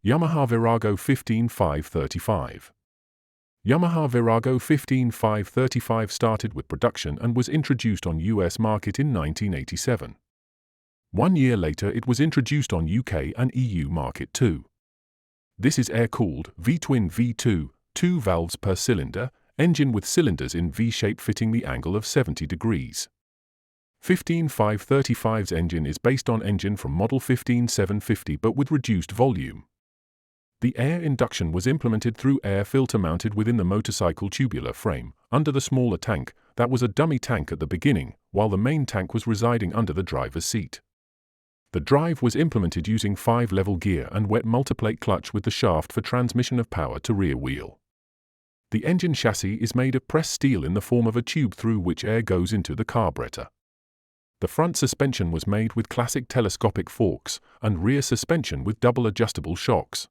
Yamaha Virago 15535. Yamaha Virago 15535 started with production and was introduced on US market in 1987. 1 year later it was introduced on UK and EU market too. This is air-cooled V-twin V2, 2 valves per cylinder, engine with cylinders in V-shape fitting the angle of 70 degrees. 15535's engine is based on engine from model 15750 but with reduced volume. The air induction was implemented through air filter mounted within the motorcycle tubular frame, under the smaller tank, that was a dummy tank at the beginning, while the main tank was residing under the driver's seat. The drive was implemented using 5-level gear and wet multiplate clutch with the shaft for transmission of power to rear wheel. The engine chassis is made of pressed steel in the form of a tube through which air goes into the carburetor. The front suspension was made with classic telescopic forks, and rear suspension with double adjustable shocks.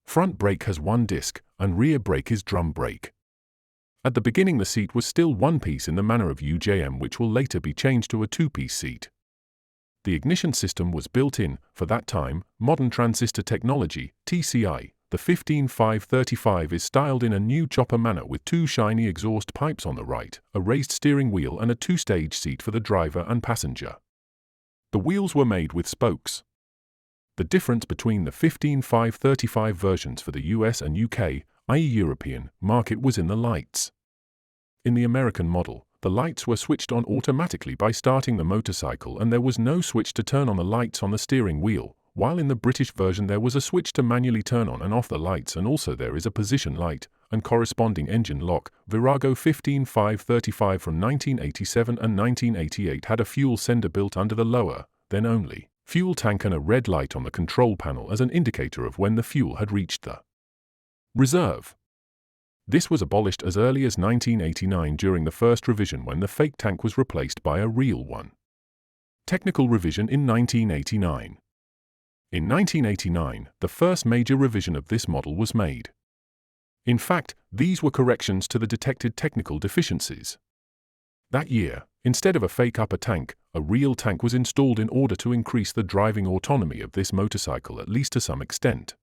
Front brake has 1 disc, and rear brake is drum brake. At the beginning the seat was still 1-piece in the manner of UJM, which will later be changed to a 2-piece seat. The ignition system was built in, for that time, modern transistor technology, TCI. The 15535 is styled in a new chopper manner with 2 shiny exhaust pipes on the right, a raised steering wheel and a 2-stage seat for the driver and passenger. The wheels were made with spokes. The difference between the 15535 versions for the US and UK, i.e. European, market was in the lights. In the American model, the lights were switched on automatically by starting the motorcycle and there was no switch to turn on the lights on the steering wheel, while in the British version there was a switch to manually turn on and off the lights, and also there is a position light and corresponding engine lock. Virago 15535 from 1987 and 1988 had a fuel sender built under the lower, then only, fuel tank and a red light on the control panel as an indicator of when the fuel had reached the reserve. This was abolished as early as 1989 during the first revision when the fake tank was replaced by a real one. Technical revision in 1989. In 1989, the first major revision of this model was made. In fact, these were corrections to the detected technical deficiencies. That year, instead of a fake upper tank, a real tank was installed in order to increase the driving autonomy of this motorcycle at least to some extent.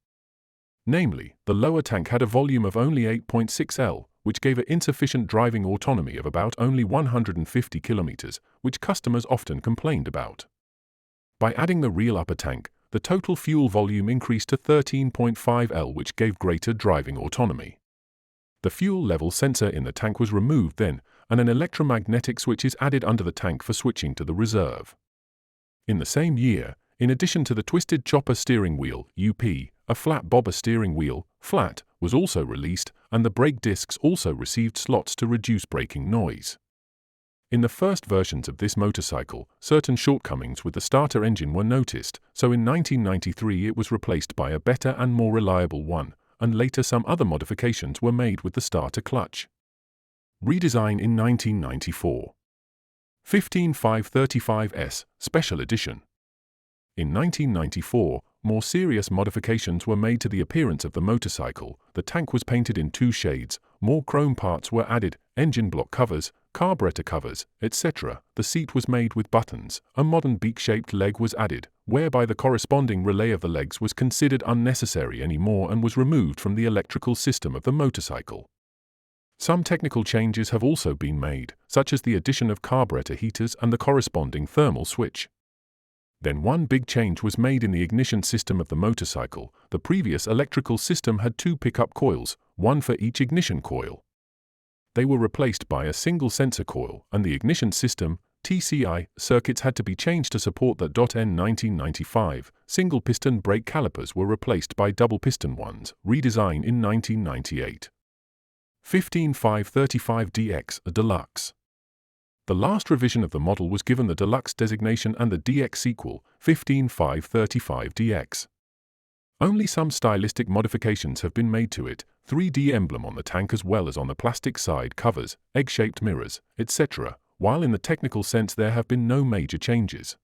Namely, the lower tank had a volume of only 8.6 L, which gave it insufficient driving autonomy of about only 150 kilometers, which customers often complained about. By adding the real upper tank, the total fuel volume increased to 13.5 L, which gave greater driving autonomy. The fuel level sensor in the tank was removed then, and an electromagnetic switch is added under the tank for switching to the reserve. In the same year, in addition to the twisted chopper steering wheel, UP, a flat bobber steering wheel, flat, was also released, and the brake discs also received slots to reduce braking noise. In the first versions of this motorcycle, certain shortcomings with the starter engine were noticed, so in 1993 it was replaced by a better and more reliable one, and later some other modifications were made with the starter clutch. Redesign in 1994. 15535S, Special Edition. In 1994, more serious modifications were made to the appearance of the motorcycle. The tank was painted in 2 shades, more chrome parts were added, engine block covers, carburetor covers, etc. The seat was made with buttons, a modern beak-shaped leg was added, whereby the corresponding relay of the legs was considered unnecessary anymore and was removed from the electrical system of the motorcycle. Some technical changes have also been made, such as the addition of carburetor heaters and the corresponding thermal switch. Then one big change was made in the ignition system of the motorcycle. The previous electrical system had 2 pickup coils, one for each ignition coil. They were replaced by a single sensor coil, and the ignition system, TCI, circuits had to be changed to support that. In 1995, single piston brake calipers were replaced by double piston ones, redesign in 1998. 15535DX, a deluxe. The last revision of the model was given the Deluxe designation and the DX sequel, 15535DX. Only some stylistic modifications have been made to it, 3D emblem on the tank as well as on the plastic side covers, egg-shaped mirrors, etc., while in the technical sense there have been no major changes.